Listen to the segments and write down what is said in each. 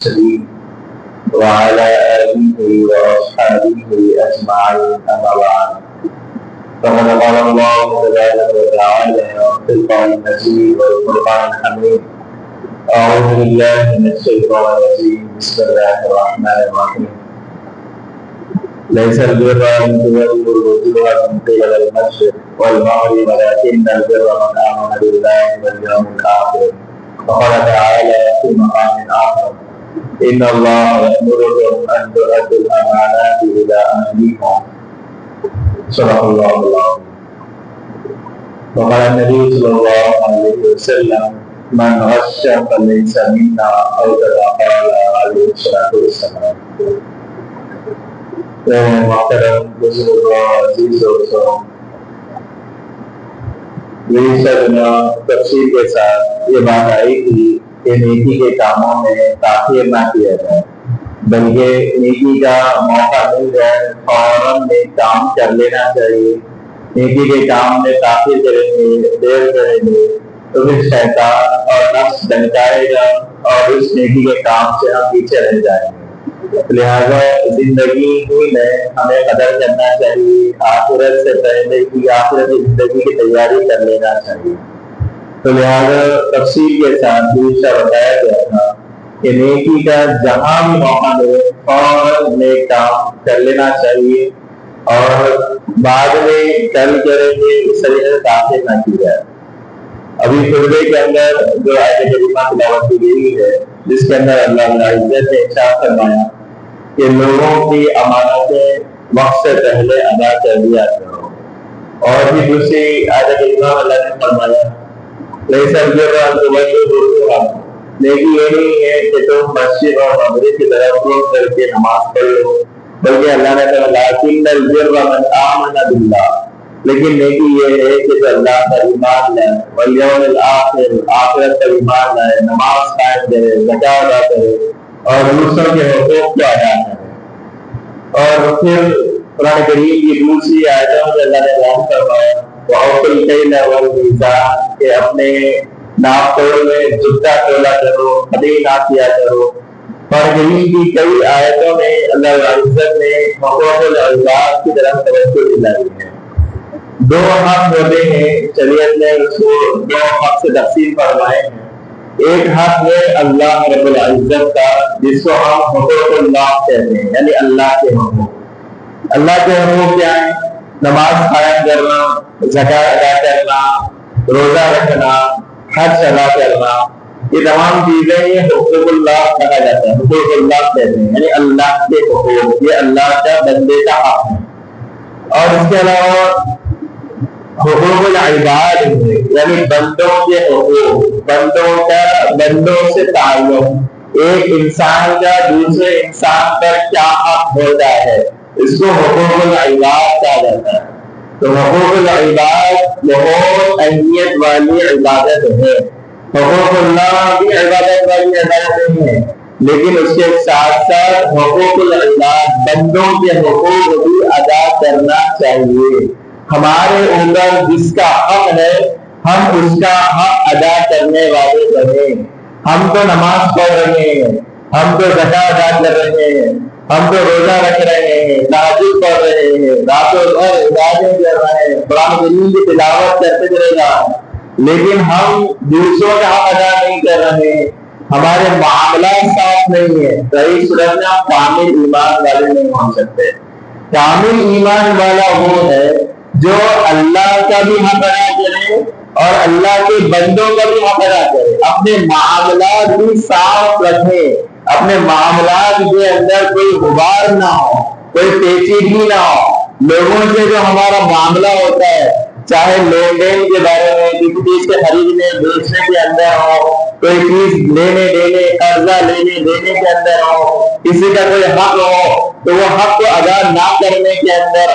المرسلين وعلى آله وأصحابه أجمعين أما بعد فقد قال الله تبارك وتعالى في القرآن المجيد والفرقان الحميد أعوذ بالله من الشيطان الرجيم بسم الله الرحمن الرحيم ليس البر أن تولوا وجوهكم قبل المشرق والمغرب ولكن البر من آمن بالله واليوم الآخر وقال تعالى في مقام آخر إن الله يأمركم أن تؤدوا الأمانات إلى أهلها صدق الله العظيم. وقال النبي صلى الله عليه وسلم من غش فليس منا أو كما قال عليه الصلاة والسلام. محترم بزرگوں عزیز دوستوں، میری سرنا تفصیل کے ساتھ یہ بات آئی تھی کہ نیکی کے کاموں میں تاخیر نہ کیا جائے، بلکہ نیکی کا موقع مل جائے فوراً نیک کام کر لینا چاہیے۔ نیکی کے کام میں تاخیر کریں گے، دیر کریں گے تو پھر شیطان اور نفس ڈنکائے گا اور اس نیکی کے کام سے ہم پیچھے رہ جائیں گے۔ لہذا زندگی میں ہمیں قدر کرنا چاہیے، آخرت سے پہلے کی آخرت زندگی کی تیاری کر لینا چاہیے۔ تو لہذا تفصیل کے ساتھ دوسرا بتایا گیا تھا کہ نیکی کا جہاں بھی موقع ملے فوراً نیک کام کر لینا چاہیے اور بعد میں کل کریں گے اس طریقے سے تاخیر نہ کی جائے۔ ابھی خطبے کے اندر جو آیت کریمہ تلاوت کی گئی ہے جس کے اندر اللہ العزت نے ارشاد فرمایا کہ لوگوں کی امانتیں وقت سے پہلے ادا کر دیا کرو، اور بھی دوسری آیت کریمہ اللہ نے فرمایا لیس البر ان تولوا وجوہکم، نیکی یہ نہیں ہے کہ تم مسجد اور مغرب کی طرف رخ کر کے نماز پڑھ لو، بلکہ اللہ نے کہا لکن البر من آمن باللہ، لیکن نیکی یہ ہے کہ جو اللہ پر ایمان لائے والیوم الآخر، آخرت پر ایمان لائے، نماز قائم کرے، زکوٰۃ ادا کرے اور دوسروں کے حقوق کو ادا کرے۔ اور پھر قرآن کریم کی دوسری آیتوں میں اللہ نے بیان فرمایا وَأَوْفُوا الْكَيْلَ وَالْمِيزَانَ، کہ اپنے ناپ تول میں جھکا تولا کرو، خطی نہ کیا کرو۔ قرآن کریم کی کئی آیتوں میں اللہ العزت نے حقوق العباد کی طرف توجہ دلائی ہے۔ دو حق ہوتے ہیں، شریعت نے اس کو دو حق سے تقسیم فرمائے ہیں۔ ایک حق ہے اللہ رب العزت کا جس کو ہم حقوق اللہ کہتے ہیں، یعنی اللہ کے حقوق۔ اللہ کے حقوق کیا ہیں؟ نماز قائم کرنا، زکوٰۃ ادا کرنا، روزہ رکھنا، حج ادا کرنا، یہ تمام چیزیں یہ حقوق اللہ کہا جاتا ہے، حقوق اللہ کہتے ہیں، یعنی اللہ کے حقوق، یہ اللہ کا بندے کا حق ہے۔ اور اس کے علاوہ حقوق العباد ہے، یعنی بندوں کے حقوق، بندوں سے تعلق، ایک انسان کا دوسرے انسان پر کیا حق ہوتا ہے، اس کو حقوق العباد کہا جاتا ہے۔ تو حقوق العباد بہت اہمیت والی عبادت ہے۔ حقوق اللہ بھی عبادت والی عبادت نہیں ہے، لیکن اس کے ساتھ ساتھ حقوق العباد، بندوں کے حقوق بھی ادا کرنا چاہیے۔ ہمارے اوپر جس کا حق ہے ہم اس کا حق ادا کرنے والے بنے۔ ہم تو نماز پڑھ رہے ہیں، ہم تو زکوٰۃ ادا کر رہے ہیں، ہم تو روزہ رکھ رہے ہیں، تہجد پڑھ رہے ہیں، راتوں بھر عبادت کر رہے ہیں، قرآن کریم کی تلاوت کرتے رہے گا، لیکن ہم دوسروں کا حق ادا نہیں کر رہے ہیں، ہمارے معاملات صاف نہیں ہے، صحیح صورت میں آپ کامل ایمان والے نہیں ہو سکتے۔ کامل ایمان والا وہ ہے جو اللہ کا بھی حق ادا کرے اور اللہ کے بندوں کا بھی حق ادا کرے، اپنے معاملات بھی صاف رکھے، اپنے معاملات کے اندر کوئی غبار نہ ہو، کوئی پیچیدگی نہ ہو۔ لوگوں سے جو ہمارا معاملہ ہوتا ہے، چاہے لین دین کے بارے میں، کسی چیز کے خریدنے بیچنے کے اندر ہو، کوئی چیز لینے دینے، قرضہ لینے دینے کے اندر ہو، کسی کا کوئی حق ہو تو وہ حق کو ادا نہ کرنے کے اندر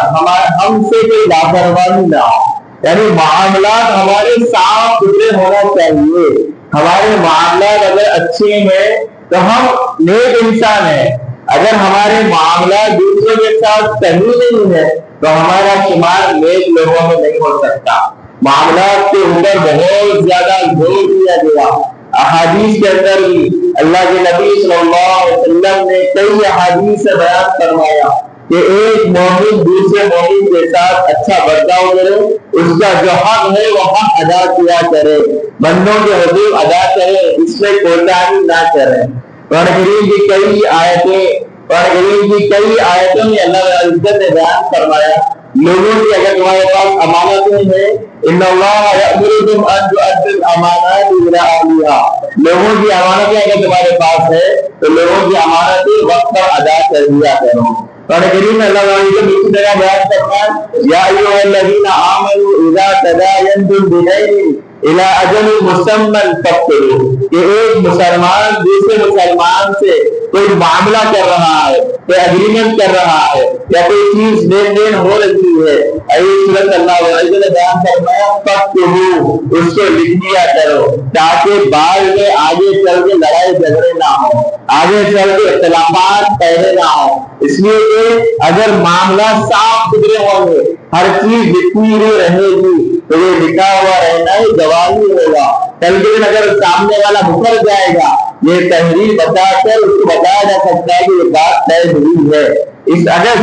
ہم سے کوئی لاپرواہی نہ ہو، یعنی معاملات ہمارے صاف ستھرے ہونا چاہیے۔ ہمارے معاملات اگر اچھے ہیں تو ہم نیک انسان ہیں، اگر ہمارے معاملات دوسروں کے ساتھ صحیح نہیں ہے تو ہمارا شمار نیک لوگوں میں نہیں ہو سکتا۔ معاملات کے اوپر بہت زیادہ زور دیا گیا، احادیث کے اندر بھی اللہ کے نبی صلی اللہ علیہ وسلم نے کئی احادیث سے بیان فرمایا کہ ایک مومن دوسرے مومن کے ساتھ اچھا برتاؤ کرے، اس کا جو حق ہے وہ حق ادا کیا کرے، بندوں کے حقوق ادا کرے، اس میں کوتاہی نہ کرے۔ قرآن کریم کی کئی آیتوں میں اللہ عزت نے بیان فرمایا لوگوں کی اگر تمہارے پاس امانتیں ہیں، ان اللہ یأمرکم ان تؤدوا الامانات الی اہلھا، لوگوں کی امانتیں اگر تمہارے پاس ہے تو لوگوں کی امانتیں وقت پر ادا کر دیا کرو۔ قرآن کریم میں اللہ تعالیٰ نے دوسری جگہ بیان کرتا ہے یا ایھا الذین آمنوا اذا تداینتم بدین الی اجل مسمى فاکتبوہ، کہ ایک مسلمان دوسرے مسلمان سے کوئی معاملہ کر رہا ہے، کوئی اگریمنٹ کر رہا ہے یا کوئی چیز لین دین ہو رہی ہے، ایسی صورت اللہ علیہ نے بیان فرمایا فاکتبوہ، اس کو لکھ دیا کرو تاکہ بعد میں آگے چل کے لڑائی جھگڑے نہ ہو، آگے چل کے اختلافات پیدا نہ ہو۔ اس لیے کہ اگر معاملہ صاف ستھرے ہوں گے، ہر چیز لکھی ہوئی رہے گی تو یہ لکھا ہوا رہنا ہی گواہی ہوگا۔ کل کے دن اگر سامنے والا مکر جائے گا، یہ تحریر بتا کر اس کو بتایا جا سکتا ہے کہ یہ بات طے ہوئی ہے۔ اگر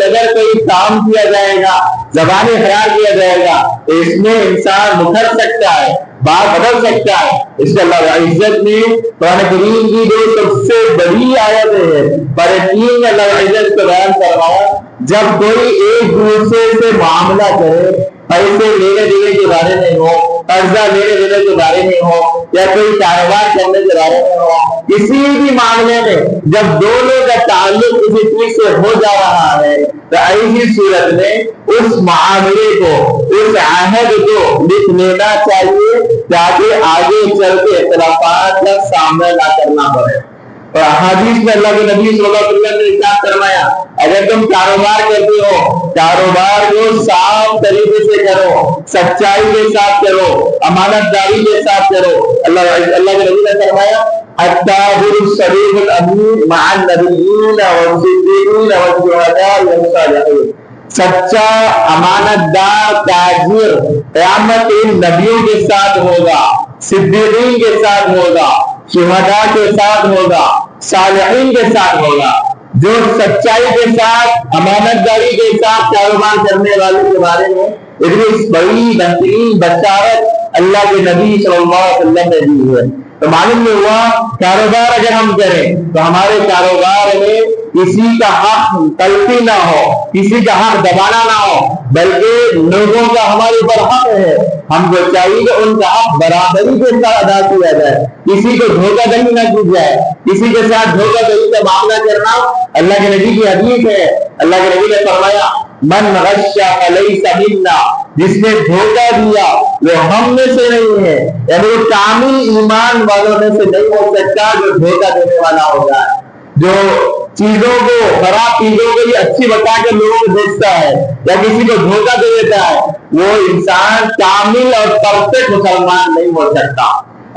اگر کوئی کام کیا جائے گا، زبانی خیال کیا جائے گا تو اس میں انسان مکر سکتا ہے، بات بدل سکتا ہے۔ اس کے اللہ عزت نے قرآن کریم کی جو سب سے بڑی آیت ہے برتین میں اللہ عزت کو بیان کروایا، جب کوئی ایک دوسرے سے معاملہ کرے، پیسے لینے دینے کے بارے میں ہو، قرضہ لینے دینے کے بارے میں ہو یا کوئی کاروبار کرنے کے بارے میں ہو، کسی بھی معاملے میں جب دونوں کا تعلق کسی چیز سے ہو جا رہا ہے تو ایسی صورت میں اس معاملے کو، اس عہد کو لکھ لینا چاہیے تاکہ آگے چل کے اختلافات کا سامنا نہ کرنا پڑے۔ اور حدیث میں اللہ کے نبی صلی اللہ علیہ وسلم نے ارشاد فرمایا اگر تم کاروبار کرتے ہو، کاروبار کو صاف طریقے سے کرو، سچائی کے ساتھ کرو، امانت داری کے ساتھ کرو۔ اللہ کے نبی نے فرمایا التاجر الصدوق الامین مع النبیین والصدیقین والشہداء والصالحین، سچا امانت دار تاجر قیامت ان نبیوں کے ساتھ ہوگا، صدیقین کے ساتھ ہوگا، شہداء کے ساتھ ہوگا، صالحین کے ساتھ ہوگا۔ جو سچائی کے ساتھ، امانت داری کے ساتھ کاروبار کرنے والوں کے بارے میں اتنی بڑی بہترین بشارت اللہ کے نبی صلی اللہ علیہ وسلم نے دی ہے۔ تو معلوم میں ہوا کاروبار اگر ہم کریں تو ہمارے کاروبار میں کسی کا حق تلفی نہ ہو، کسی کا حق دبانا نہ ہو، بلکہ لوگوں کا ہمارے اوپر حق ہے، ہم کو چاہیے کہ ان کا حق برابری کے ساتھ ادا کیا جائے، کسی کو دھوکہ دہی نہ کی جائے، کسی کے ساتھ دھوکہ دہی کا معاملہ کرنا اللہ کے نبی کی حدیث ہے۔ اللہ کے نبی نے فرمایا من غش فلیس منا، جس نے دھوکہ دیا وہ ہم میں سے نہیں ہے، یعنی وہ کامل ایمان والوں میں سے نہیں ہو سکتا جو دھوکہ دینے والا ہو جائے، جو چیزوں کو، خراب چیزوں کو یہ اچھی بتا کے لوگوں کو بیچتا ہے یا کسی کو دھوکہ دے دیتا ہے، وہ انسان کامل اور پرفیکٹ مسلمان نہیں ہو سکتا۔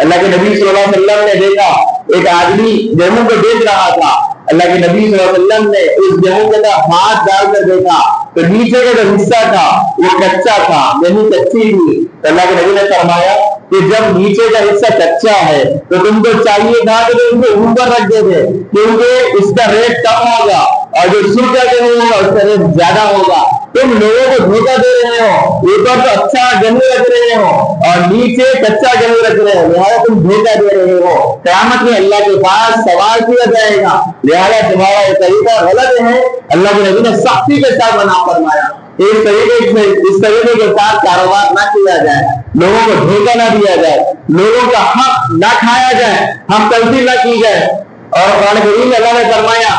اللہ کے نبی صلی اللہ علیہ وسلم نے دیکھا ایک آدمی گیہوں کو بیچ رہا تھا، اللہ کے نبی صلی اللہ علیہ وسلم نے اس گیہوں کے اندر ہاتھ ڈال کر دیکھا تو نیچے کا جو حصہ تھا وہ کچا تھا، گیہوں کچی تھی۔ تو اللہ کے نبی نے فرمایا کہ جب نیچے کا حصہ کچا ہے تو تم کو چاہیے تھا کہ تم کو اوپر رکھ دے دے، کیونکہ اس کا ریٹ کم ہوگا اور جو سوکھا گیہوں ہوگا اس کا ریٹ زیادہ ہوگا۔ تم لوگوں کو دھوکہ دے رہے ہو، اوپر تو اچھا گیہوں رکھ رہے ہو اور نیچے کچا گیہوں رکھ رہے ہو، لہٰذا تم دھوکہ دے رہے ہو۔ قیامت میں اللہ کے پاس سوال کیا جائے گا، لہٰذا تمہارا یہ طریقہ غلط ہے۔ اللہ کے نبی نے سختی کے ساتھ منع فرمایا اس طریقے کے ساتھ کاروبار نہ کیا جائے، لوگوں کو دھوکہ نہ دیا جائے، لوگوں کا حق نہ کھایا جائے، ہم تلفی نہ کی جائے۔ اور قرآن کریم میں اللہ نے فرمایا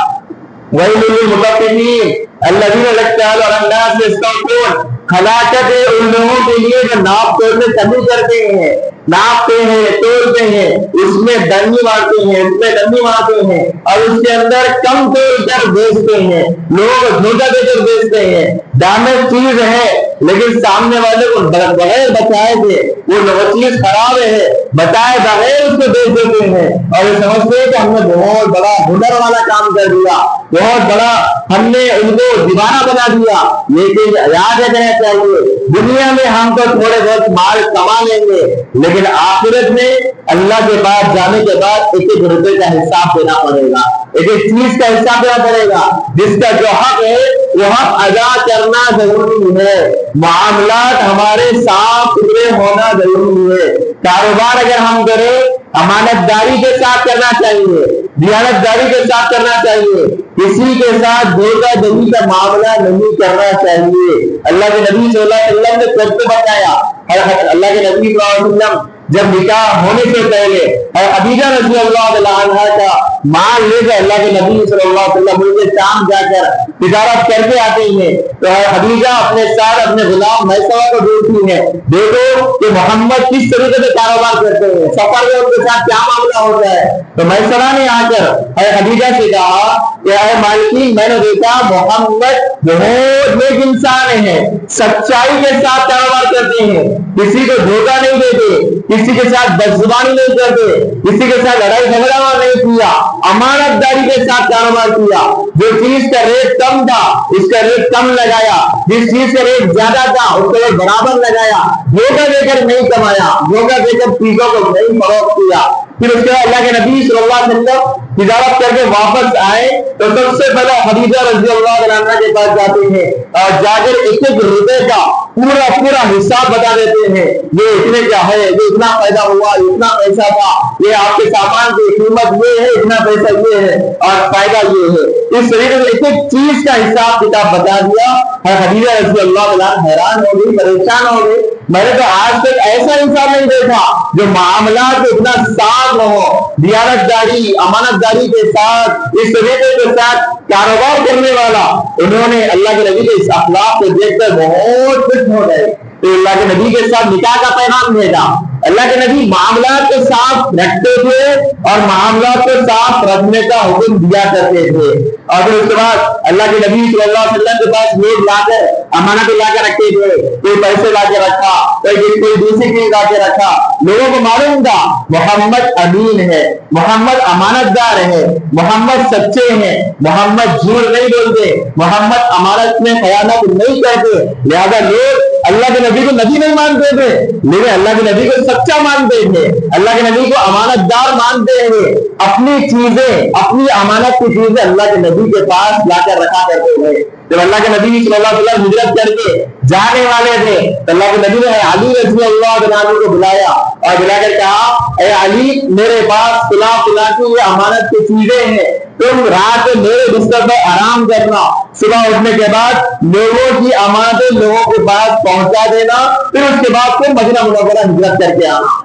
وَيْلٌ لِّلْمُطَفِّفِينَ الَّذِينَ إِذَا اكْتَالُوا عَلَى النَّاسِ يَسْتَوْفُونَ، ہلاکت ہے ان لوگوں کے لیے جو ناپ تول میں کمی کرتے ہیں، ناپتے ہیں، تولتے ہیں، اس میں ڈنڈی مارتے ہیں، اس میں ڈنڈی مارتے ہیں اور اس کے اندر کم تول کر بیچتے ہیں، لوگوں کو دھوکہ دے کر بیچتے ہیں۔ ڈیمیج چیز ہے لیکن سامنے والے کو بغیر بچائے تھے وہ چیز خراب ہے، بتائے بغیر اس کو بیچ دیتے ہیں اور یہ سمجھتے ہیں کہ ہم نے بہت بڑا ہنر والا کام کر دیا، بہت بڑا ہم نے ان کو دیوانہ بنا دیا۔ لیکن یاد رکھنا چاہیے دنیا میں ہم تو تھوڑے بہت مال کما لیں گے، لیکن آخرت میں اللہ کے پاس جانے کے بعد ایک ایک روپے کا حساب دینا پڑے گا، ایک ایک چیز کا حساب دینا پڑے گا۔ جس کا جو حق ہے وہ حق ادا کرنا ضروری ہے۔ معاملات ہمارے صاف ستھرے ہونا ضروری ہے۔ کاروبار اگر ہم کریں امانت داری کے ساتھ کرنا چاہیے، دیانت داری کے ساتھ کرنا چاہیے، کسی کے ساتھ دھوکہ دہی کا معاملہ نہیں کرنا چاہیے۔ اللہ کے نبی صلی اللہ علیہ وسلم نے خود کو بتایا، اللہ کے نبی صلی اللہ علیہ وسلم جب نکاح ہونے سے پہلے خدیجہ رضی اللہ عنہا کا مال لے کر اللہ کے نبی صلی اللہ علیہ وسلم ملک شام جا کر تجارت کر کے آتے ہیں تو خدیجہ اپنے ساتھ اپنے غلام میسرہ کو ڈھونڈتی ہے، دیکھو کہ محمد کس طریقے سے کاروبار کرتے ہیں، سفر میں ان کے ساتھ کیا معاملہ ہوتا ہے۔ تو میسرہ نے آ کر خدیجہ سے کہا کہ اے مالکین، میں نے دیکھا محمد بہت نیک انسان ہے، سچائی کے ساتھ کاروبار کرتے ہیں، کسی کو دھوکہ نہیں دیتے، کسی کے ساتھ بدزبانی نہیں کرتے، کسی کے ساتھ لڑائی جھگڑا نہیں کیا، امانت داری کے ساتھ کاروبار کیا۔ جو چیز کا ریٹ کم تھا اس کا ریٹ کم لگایا، جس چیز کا ریٹ زیادہ تھا اس کا ریٹ برابر لگایا، دھوکہ دے کر نہیں کمایا، دھوکہ دے کر چیزوں کو نہیں فروخت کیا۔ پھر اس کے بعد اللہ کے نبی صلی اللہ علیہ وسلم تجارت کر کے واپس آئے تو سب سے پہلے خدیجہ رضی اللہ عنہا کے پاس جاتے ہیں اور جا کر ایک ایک روپے کا پورا حساب بتا دیتے ہیں، یہ اتنے کا ہے، یہ اتنا پیدا ہوا، اتنا پیسہ تھا، یہ آپ کے سامان کی قیمت یہ ہے، اتنا پیسہ یہ ہے اور فائدہ یہ ہے۔ اس طریقے سے ایک ایک چیز کا حساب کتاب بتا دیا۔ خدیجہ رضی اللہ عنہا حیران ہو گئی، پریشان ہو گئی، میں نے تو آج تک ایسا انسان نہیں دیکھا جو معاملات اتنا صاف ہو، دیانت داری امانت داری کے ساتھ اس طریقے کے ساتھ کاروبار کرنے والا۔ انہوں نے اللہ کے نبی کے اس اخلاق کو دیکھ کر بہت خوش ہو گئے، تو اللہ کے نبی کے ساتھ نکاح کا پیغام بھیجا۔ اللہ کے نبی معاملات کو صاف رکھتے تھے اور معاملات کو صاف رکھنے کا حکم دیا کرتے تھے۔ اور پھر اس کے بعد اللہ کے نبی صلی اللہ علیہ وسلم کے پاس لوگ لا کر امانت لا کر رکھتے تھے، کوئی پیسے لا کے رکھا، کوئی دوسری چیز لا کے رکھا۔ لوگوں کو معلوم تھا محمد امین ہے، محمد امانت دار ہے، محمد سچے ہیں، محمد جھوٹ نہیں بولتے، محمد امانت میں خیانت نہیں کرتے، لہذا لوگ اللہ کے نبی کو نبی نہیں مانتے تھے لیکن اللہ کے نبی کو سچا مانتے تھے، اللہ کے نبی کو امانت دار مانتے ہیں، اپنی چیزیں اپنی امانت کی چیزیں اللہ کے نبی کے پاس لا کر رکھا کرتے تھے۔ جب اللہ کے نبی صلی اللہ علیہ وسلم ہجرت کر کے جانے والے تھے تو اللہ کے نبی نے علی رضی اللہ عنہ کو بلایا اور بلا کر کہا اے علی، میرے پاس فلاں کی یہ امانت کی چیزیں ہیں، تم رات میں میرے بستر پر آرام کرنا، صبح اٹھنے کے بعد لوگوں کی امانتیں لوگوں کے پاس پہنچا دینا، پھر اس کے بعد تم مدینہ منورہ ہجرت کر کے آنا۔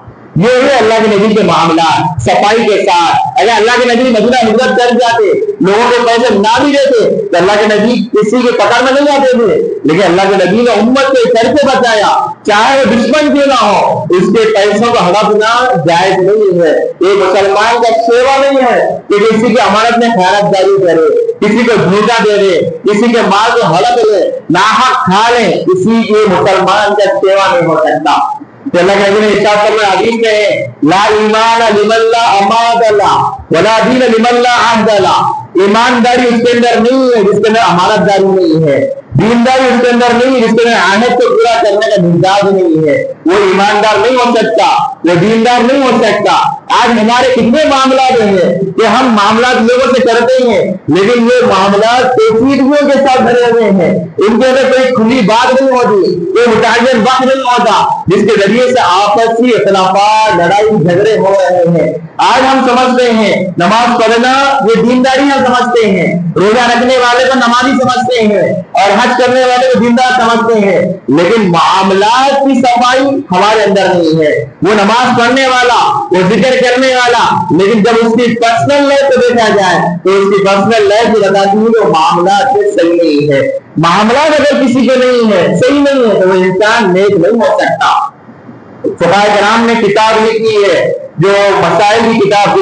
یہ ہے اللہ کے نبی کے معاملات صفائی کے ساتھ۔ اگر اللہ کے نبی مدینہ ہجرت کر جاتے، لوگوں کو پیسے نہ بھی دیتے تو اللہ کے نبی کسی کے پکڑ میں نہیں آتے تھے، لیکن اللہ کے نبی نے امت کے سر سے بچایا، چاہے وہ دشمن کیوں نہ ہو، اس کے پیسوں کو ہڑپنا جائز نہیں ہے۔ ایک مسلمان کا سیوا نہیں ہے کہ کسی کی امانت میں خیانت داری کرے، کسی کو دھوکہ دے دے، کسی کے مال کو ہڑپ لے، ناحق کھا لے، کسی کے مسلمان کا سیوا نہیں ہو سکتا۔ کہ اللہ کے نبی نے ارشاد فرمایا حدیث میں ہے لا ایمان لمن لا امانت له ولا دین لمن لا عهد له۔ ایمانداری اس کے اندر نہیں ہے جس کے اندر امانت داری نہیں ہے، دینداری اس کے اندر نہیں جس کے اندر عہد کو پورا کرنے کا مزاج نہیں ہے، وہ ایماندار نہیں ہو سکتا، وہ دیندار نہیں ہو سکتا۔ آج ہمارے کتنے معاملات ہیں کہ ہم معاملات لوگوں سے کرتے ہیں لیکن یہ معاملات پیچیدگیوں کے ساتھ بھرے ہوئے ہیں، ان کے اندر کوئی کھلی بات نہیں ہوتی، کوئی متعین وقت نہیں ہوتا جس کے ذریعے سے آپسی اختلافات لڑائی جھگڑے ہو رہے ہیں۔ آج ہم سمجھتے ہیں نماز پڑھنا یہ دینداری ہم سمجھتے ہیں، روزہ رکھنے والے کو نمازی سمجھتے ہیں اور حج کرنے والے کو دیندار سمجھتے ہیں، لیکن معاملات کی صفائی ہمارے اندر نہیں ہے۔ وہ نماز پڑھنے والا، وہ ذکر کرنے والا، لیکن جب اس کی پرسنل لائف کو دیکھا جائے تو اس کی پرسنل لائف کو بتاتی ہے کہ معاملات سے صحیح نہیں ہے۔ معاملات اگر کسی کے نہیں ہے، صحیح نہیں ہے، تو وہ انسان نیک نہیں ہو سکتا۔ فقہاء کرام نے کتاب لکھی ہے جو مسائل کی کتاب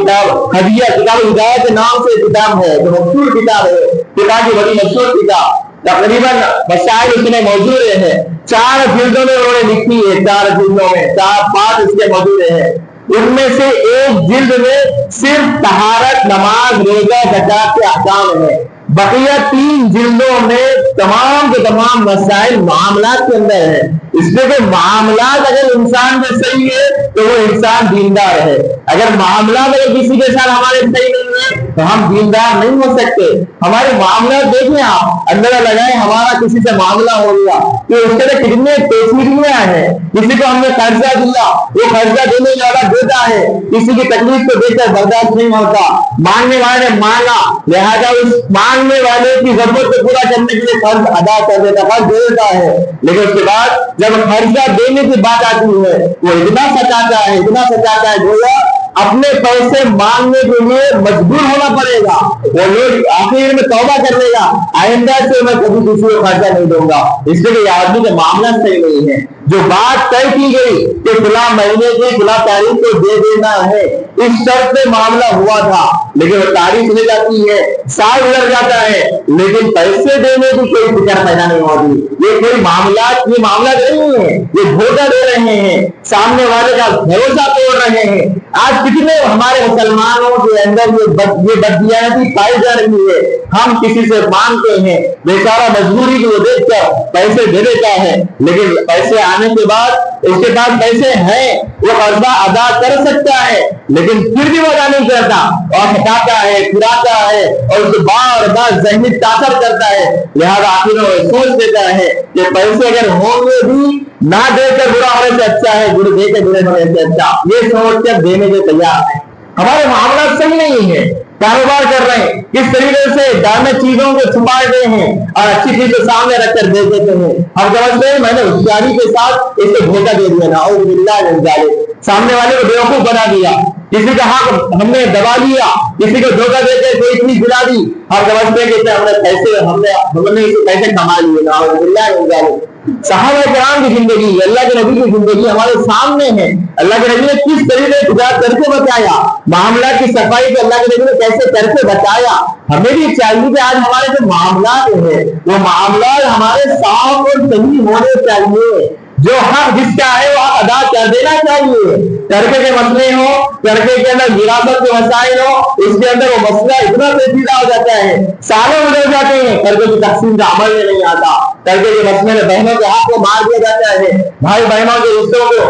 ہدیہ کتاب ہدایت کے نام سے کتاب ہے، جو مشہور کتاب ہے، کتاب کی بڑی مشہور کتاب، تقریباً مسائل اس میں موجود ہیں، 4 جلدوں میں انہوں نے لکھی ہے، 4 جلدوں میں 4 پارٹ اس کے موجود ہیں۔ ان میں سے ایک جلد میں صرف طہارت، نماز، روزہ، زکات کے احکام ہیں، بقیہ 3 جلدوں میں تمام کے تمام مسائل معاملات کے اندر ہے۔ اس لیے کہ معاملات اگر انسان میں صحیح ہے تو وہ انسان دیندار ہے، اگر معاملات اگر کسی کے ساتھ ہمارے صحیح نہیں ہے تو ہم دیندار نہیں ہو سکتے۔ ہمارے معاملات دیکھیں، آپ اندازہ لگائیں، ہمارا کسی سے معاملہ ہو گیا کہ اس کے لیے کتنے پیچیدگیاں ہیں۔ کسی کو ہم نے قرضہ دیا، وہ قرضہ دینے والا دیتا ہے، کسی کی تکلیف کو دیکھ کر برداشت نہیں ہوتا، مانگنے والے نے مانگا، لہذا اس مانگنے والے کی ضرورت کو پورا کرنے کے لیے قرض ادا کر دیتا، قرض دے دیتا ہے، لیکن اس کے بعد جب قرضہ دینے کی بات آتی ہے وہ اتنا سچاتا ہے گویا اپنے پیسے مانگنے کے لیے مجبور ہونا پڑے گا۔ وہ لوگ آخر میں توبہ کر لے گا، آئندہ سے میں کبھی کسی کو خرچہ نہیں دوں گا، اس لیے کہ یہ آدمی کا معاملہ صحیح نہیں ہے۔ جو بات طے کی گئی کہ فلاں مہینے کی فلاں تاریخ کو دے دینا ہے، اس شرط پہ معاملہ ہوا تھا، لیکن وہ تاریخ چلی جاتی ہے، سال گزر جاتا ہے، لیکن پیسے دینے کی کوئی فکر پیدا نہیں ہوتی۔ یہ کوئی معاملات نہیں ہے، یہ دھوکہ دے رہے ہیں، سامنے والے کا بھروسہ توڑ رہے ہیں۔ آج کتنے ہمارے مسلمانوں کے اندر یہ بددیانتی پائی جا رہی ہے۔ ہم کسی سے مانگتے ہیں، بیچارہ مجبوری کو دیکھ کر پیسے دے دیتا ہے، لیکن پیسے آنے کے بعد اس کے پاس پیسے ہیں، وہ قرضہ ادا کر سکتا ہے، لیکن پھر بھی وہ ادا نہیں کرتا اور ہٹاتا ہے، پھراتا ہے اور اسے بار بار ذہنی تاثر کرتا ہے۔ لہذا آخر میں وہ سوچ دیتا ہے کہ پیسے اگر ہوں گے بھی نہ دے کر برا ہونے سے اچھا ہے، دے کے برے ہونے سے اچھا، یہ سوچ کر دینے کے تیار ہے۔ ہمارے معاملات صحیح نہیں ہے، کاروبار کر رہے ہیں، کس طریقے سے دائمی چیزوں کو چھپا رہے ہیں اور اچھی چیز کو سامنے رکھ کر دے دیتے ہیں۔ ہم سمجھتے ہیں میں نے ہوشیاری کے ساتھ اس کو دھوکہ دے دیا، نعوذ باللہ من ذالک، سامنے والے کو بیوقوف بنا دیا، کسی کا حق ہم نے دبا لیا، کسی کو دھوکہ دے کے کوئی چیز دلا دی، ہم سمجھتے ہیں کہ ہم نے پیسے کما لیے، نعوذ باللہ من ذالک۔ صحابہ کرام کی زندگی، اللہ کے نبی کی زندگی ہمارے سامنے ہے۔ اللہ کے نبی نے کس طریقے سے تجارت کر کے بتایا، معاملات کی صفائی کو اللہ کے نبی نے کیسے کر کے بتایا۔ ہمیں بھی چاہیے کہ آج ہمارے جو معاملات ہیں وہ معاملات ہمارے صاف اور صحیح ہونے چاہیے، جو حق جس کا ہے وہ ادا کر دینا چاہیے۔ ترکے کے مسئلے ہو، ترکے کے اندر وراثت کے مسائل ہو، اس کے اندر وہ مسئلہ اتنا پیچیدہ ہو جاتا ہے، سالوں گزر جاتے ہیں، ترکے کی تقسیم کا عمل میں نہیں آتا۔ ترکے کے مسئلے میں بہنوں کے حق کو مار دیا جاتا ہے، بھائی بہنوں کے رشتوں کو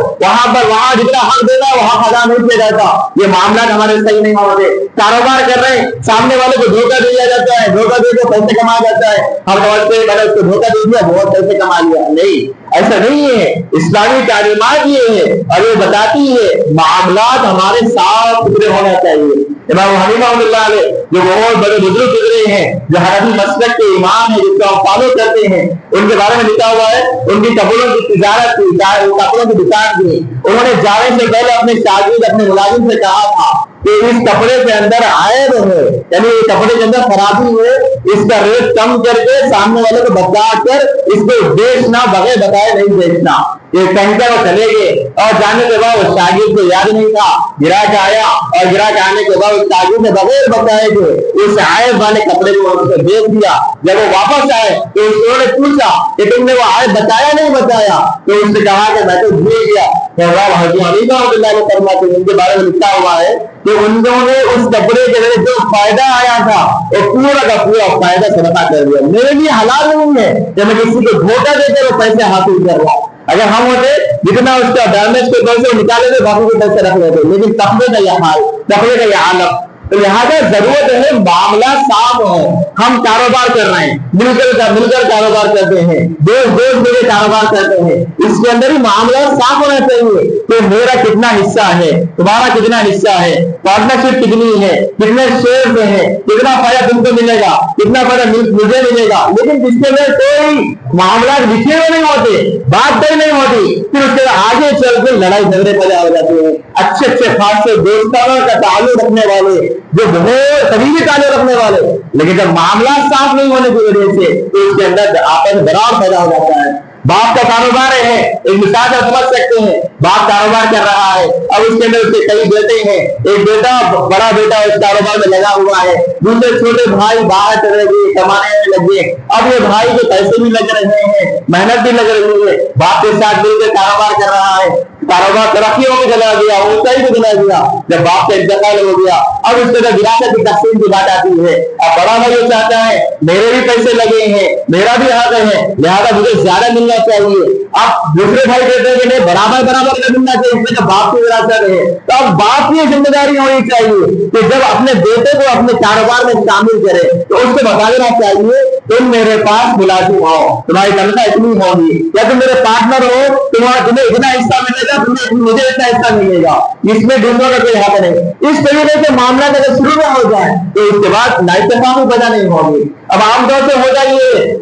وہاں جتنا حق دینا ہے وہاں ادا نہیں کیا جاتا۔ یہ معاملات ہمارے صحیح نہیں ہوتے۔ کاروبار کر رہے ہیں، سامنے والے کو دھوکہ دیا جاتا ہے، دھوکہ دے کے پیسے کمایا جاتا ہے، ہم سمجھتے ہیں میں نے اس کو دھوکہ دے دیا بہت پیسے کما لیا۔ نہیں، ایسا نہیں ہے۔ اسلامی تعلیمات یہ ہے اور یہ بتاتی ہے معاملات ہمارے صاف ستھرے ہونا چاہیے۔ امام حنیفہ رحمۃ اللہ علیہ جو بہت بڑے بزرگ گزرے ہیں، جو حنفی مسلک کے امام ہیں، جس کو ہم فالو کرتے ہیں، ان کے بارے میں لکھا ہوا ہے ان کی کپڑوں کی تجارت کی، کپڑوں کی دکان کی۔ انہوں نے جانے سے پہلے اپنے شاگرد اپنے ملازم سے کہا تھا کہ اس کپڑے کے اندر عیب ہے، یعنی یہ کپڑے کے اندر خرابی ہے، اس کا ریٹ کم کر کے سامنے والے کو بتا کر اس کو بیچنا، بغیر بتائے نہیں بیچنا۔ یہ کہیں وہ چلے گئے اور جانے کے بعد اس شاگرد کو یاد نہیں تھا، گراہک آیا اور گراہک آنے کے بعد اس شاگرد نے بغیر بتائے کہ اس عیب والے کپڑے کو اسے بیچ دیا۔ جب وہ واپس آئے تو انہوں نے پوچھا کہ تم نے وہ عیب بتایا نہیں بتایا؟ تو اس نے کہا کہ میں تو بھول گیا۔ حنیفہ رحمۃ اللہ علیہ فرماتے ہیں، ان کے بارے میں لکھا ہوا ہے کہ انہوں نے اس کپڑے کے ذریعے جو فائدہ آیا تھا وہ پورا کا پورا فائدہ صدقہ کر دیا۔ میرے لیے حلال نہیں ہے کہ میں کسی کو دھوکہ دے کر وہ پیسے حاصل کر رہا ہوں۔ اگر ہم ہوتے جتنا اس کا ڈیمیج کے پیسے نکالے تھے باقی کے پیسے رکھ لیتے، لیکن تقوی کا یہ حال، تقوی کا یہ عالم، تو لہٰذا ضرورت ہے معاملہ صاف ہو۔ ہم کاروبار کر رہے ہیں، مل کر کاروبار کرتے ہیں، دوست مل کے کاروبار کرتے ہیں، اس کے اندر ہی معاملہ صاف ہونا چاہیے کہ میرا کتنا حصہ ہے، تمہارا کتنا حصہ ہے، پارٹنرشپ کتنی ہے، کتنے شیئر میں ہے، کتنا فائدہ تم کو ملے گا، کتنا فائدہ مجھے ملے گا۔ لیکن جس کے اندر کوئی معاملات لکھے ہوئے نہیں ہوتے، بات طے نہیں ہوتی، پھر اس کے آگے چل کے لڑائی جھگڑے پیدا ہو جاتے ہیں۔ اچھے خاصے دوستانہ کا تعلق رکھنے والے، جو بہت قریبی تعلق رکھنے والے، لیکن جب معاملات صاف نہیں ہونے کی وجہ سے تو اس کے اندر آپس میں دراڑ پیدا ہو جاتا ہے۔ باپ کا کاروبار ہے، ایک مثال سے سمجھ سکتے ہیں، باپ کاروبار کر رہا ہے، اب اس کے اندر اس کے کئی بیٹے ہیں، ایک بیٹا بڑا بیٹا اس کاروبار میں لگا ہوا ہے، دوسرے چھوٹے بھائی باہر چلے گئے، کمانے میں لگے، اب یہ بھائی کے پیسے بھی لگ رہے ہیں، محنت بھی لگ رہی ہے، باپ کے ساتھ مل کے کاروبار کر رہا ہے، کاروبار ترقیوں میں چلا گیا, اونچائی میں چلا گیا. جب باپ کا انتقال ہو گیا اب اس طرح وراثت کی تقسیم کی بات آتی ہے. اب بڑا بھائی یہ چاہتا ہے میرے بھی پیسے لگے ہیں, میرا بھی حق ہے, لہٰذا مجھے زیادہ ملنا چاہیے. اب دوسرے بھائی کہتے ہیں کہ نہیں برابر برابر کا ملنا چاہیے, اس میں باپ کی وراثت ہے. تو اب باپ کی ذمہ داری ہونی چاہیے کہ جب اپنے بیٹے کو اپنے کاروبار میں شامل کرے تو اس کو بتا دینا چاہیے تم میرے پاس ملازم ہو, تمہاری تنخواہ اتنی ہوگی, یا تم میرے پارٹنر ہو, تمہیں اتنا حصہ ملے گا, مجھے اتنا حصہ ملے گا. اس میں دونوں کا کوئی حق نہیں. اس طریقے سے معاملہ اگر شروع میں ہو جائے تو اس کے بعد اتفاقی پیدا نہیں ہوگی. اب عام طور سے ہو جائے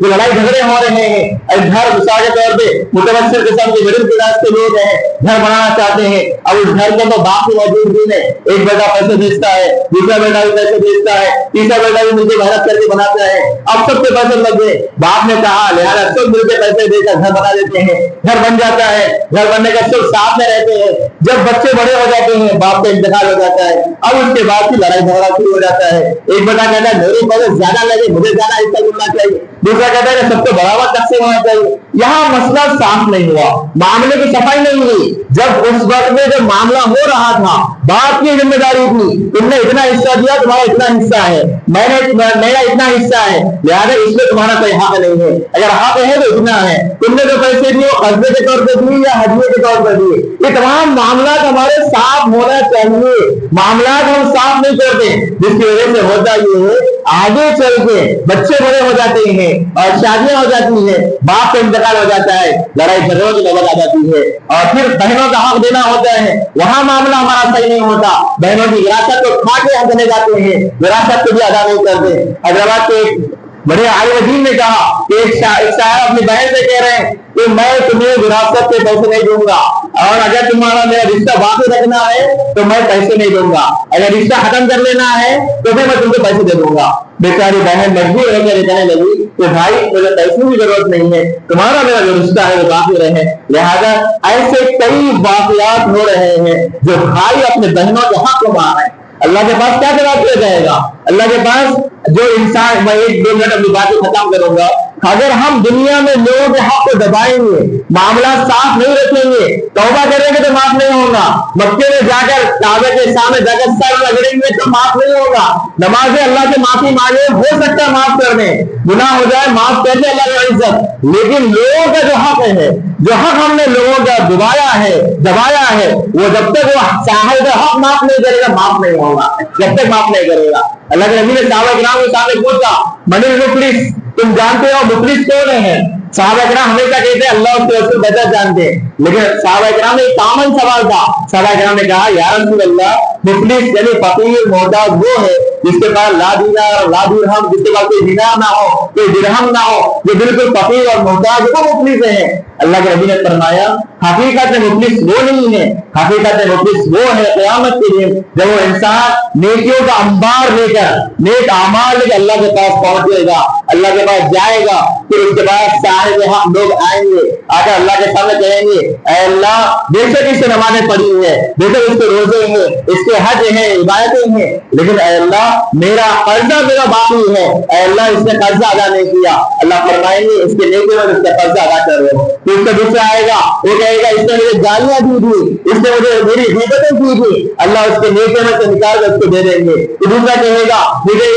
جو لڑائی جھگڑے ہو رہے ہیں, گھر مثال کے طور پہ متوسط قسم کے مڈل کلاس کے لوگ ہیں, گھر بنانا چاہتے ہیں. اب اس گھر کے اندر باپ کی موجودگی میں ایک بیٹا پیسے بیچتا ہے, دوسرا بیٹا بھی پیسے بیچتا ہے, تیسرا بیٹا بھی مل کے محنت کر کے بناتا ہے. اب سب کے پیسے لگ گئے, باپ نے کہا لہٰذا سب مل کے پیسے دے کر گھر بنا دیتے ہیں. گھر بن جاتا ہے, گھر بننے کا سب ساتھ میں رہتے ہیں. جب بچے بڑے ہو جاتے ہیں باپ کا انتقال ہو جاتا ہے, اب اس کے بعد کی لڑائی جھگڑا شروع ہو جاتا ہے. ایک بیٹا کہتا ہے میرے پیسے زیادہ لگے, مجھے زیادہ حصہ ملنا چاہیے, دوسرا کہتا ہے کہ سب کو برابر تقسیم ہونا چاہیے. یہاں مسئلہ صاف نہیں ہوا, معاملے کی صفائی نہیں ہوئی. جب اس وقت میں جب معاملہ ہو رہا تھا باپ کی ذمہ داری تھی, تم نے اتنا حصہ دیا, تمہارا اتنا حصہ ہے, میرا اتنا حصہ ہے, لہٰذا اس میں تمہارا کوئی حق نہیں ہے. اگر حق ہے تو اتنا ہے, تم نے جو پیسے دیے قرضے کے طور پہ دیے یا ہدیے کے طور پہ دیے. یہ تمام معاملات ہمارے صاف ہونا چاہیے. معاملات ہم صاف نہیں کرتے, جس کی وجہ سے ہوتا یہ ہے آگے چل کے بچے بڑے ہو جاتے ہیں اور شادیاں ہو جاتی ہیں, باپ کا انتقال ہو جاتا ہے, لڑائی جھگڑوں کی نوبت آ جاتی ہے, اور پھر بہنوں کا حق دینا ہوتا ہے, وہاں معاملہ ہمارا صحیح نہیں ہوتا. بہنوں کی وراثت کو کھا کے ہم دینے جاتے ہیں, وراثت کو بھی ادا نہیں کرتے. حیدرآباد کے بڑے عالم دین نے کہا کہ ایک شاعر اپنی بہن سے کہہ رہے ہیں کہ میں تمہیں وراثت کے پیسے نہیں دوں گا, اور اگر تمہارا میرا رشتہ باقی رکھنا ہے تو میں پیسے نہیں دوں گا, اگر رشتہ ختم کر لینا ہے تو پھر میں تم کو پیسے دے دوں گا. بیچاری بہن مجبور ہو کر کہنے لگی کہ بھائی مجھے پیسوں کی ضرورت نہیں ہے, تمہارا میرا جو رشتہ ہے وہ باقی رہے. لہذا ایسے کئی واقعات ہو رہے ہیں جو بھائی اپنے بہنوں کے حق کو مار رہے ہیں. اللہ کے پاس کیا جواب دیا جائے گا؟ اللہ کے پاس جو انسان, میں 1-2 منٹ اپنی باتیں ختم کروں گا. اگر ہم دنیا میں لوگوں کے حق کو دبائیں گے, معاملات صاف نہیں رکھیں گے, توبہ کریں گے تو معاف نہیں ہوگا, مکے میں جا کر کعبے کے سامنے جا کر سر رگڑیں گے تو معاف نہیں ہوگا, نمازیں اللہ سے معافی مانگے ہو سکتا ہے معاف کر دیں, گناہ ہو جائے معاف کر دیں اللہ کی عزت. لیکن لوگوں کا جو حق ہے, جو حق ہم نے لوگوں کا دبایا ہے, وہ جب تک وہ صاحب حق معاف نہیں کرے گا معاف نہیں ہوگا, جب تک معاف نہیں کرے گا. اللہ کے نبی نے صحابہ کرام کے سامنے پوچھا من المفلس, تم جانتے ہو مفلس کون ہے؟ صحابہ کرام ہمیشہ کہتے ہیں اللہ اس کے رسول بہتر جانتے ہیں, لیکن صحابہ کرام نے ایک کامن سوال تھا. صحابہ کرام نے کہا یا رسول اللہ, مفلس یعنی فقیر محتاج وہ ہے جس کے پاس لا دینار لا درہم, جس کے پاس کوئی دینار نہ ہو کوئی درہم نہ ہو, جو بالکل فقیر اور محتاج وہ مفلس ہیں. اللہ کے نبی نے فرمایا حقیقت میں مفلس وہ نہیں ہے, حقیقت میں مفلس وہ ہے قیامت کے دن جب وہ انسان نیکیوں کا انبار لے کر, نیک اعمال لے کر اللہ کے پاس پہنچے گا, اللہ کے پاس جائے گا. پھر اس کے بعد صاحب حق لوگ آئیں گے, آ کر اللہ کے سامنے کہیں گے اے اللہ بے شک اس سے نمازیں پڑھی ہیں, بے شک اس کے روزے ہیں, اس کے حج ہیں, عبادتیں ہیں, لیکن اے اللہ میرا قرضہ میرا باقی ہے, اے اللہ اس نے قرضہ ادا نہیں کیا. اللہ فرمائیں گے اس کے نیکی میں اس کا قرضہ ادا کر رہے ہو. پھر اس کا دوسرا آئے گا, وہ کہے گا اس نے مجھے گالیاں دی تھی, اس نے مجھے میری غیبتیں کی تھی, اللہ اس کے نیکی میں سے نکال کر اس کو دے دیں گے. پھر دوسرا کہے گا مجھے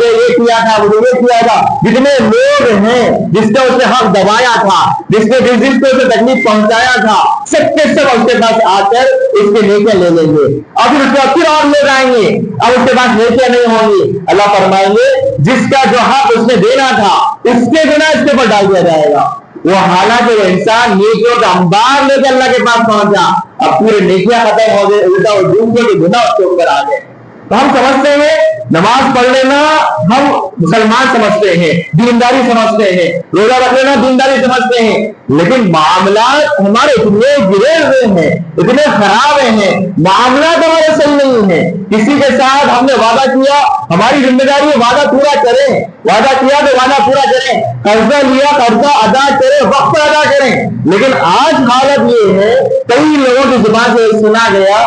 یہ کیا تھا, مجھے یہ کیا تھا. جتنے لوگ ہیں جس کا اس نے حق دبایا تھا, جس نے جس کو اسے تکلیف پہنچایا تھا, سب کے سب اس کے پاس آ کر اس کے نیکیاں لے لیں گے. اور پھر اس کے پھر اور لوگ آئیں گے, اب اس کے پاس نیکیاں نہیں ہوں گی. اللہ فرمائیں گے جس کا جو حق اس نے دینا تھا اس کے بنا اس کے اوپر ڈال دیا جائے گا. وہ حالانکہ وہ انسان نیکیوں کا انبار لے کے اللہ کے پاس پہنچا, اب پورے نیکیاں ختم ہو گئے, الٹا وہ دوسروں کے گناہ اس کے اوپر آ گئے. تو ہم سمجھتے ہیں نماز پڑھ لینا ہم مسلمان سمجھتے ہیں, دینداری سمجھتے ہیں, روزہ رکھ لینا دینداری سمجھتے ہیں, لیکن معاملات ہمارے اتنے گرے ہوئے ہیں, اتنے خراب ہیں, معاملات ہمارے صحیح نہیں ہیں. کسی کے ساتھ ہم نے وعدہ کیا, ہماری ذمہ داری ہے وعدہ پورا کریں, وعدہ کیا تو وعدہ پورا کریں, قرضہ لیا قرضہ ادا کریں, وقت پر ادا کریں. لیکن آج حالت یہ ہے, کئی لوگوں کی زبان سے سنا گیا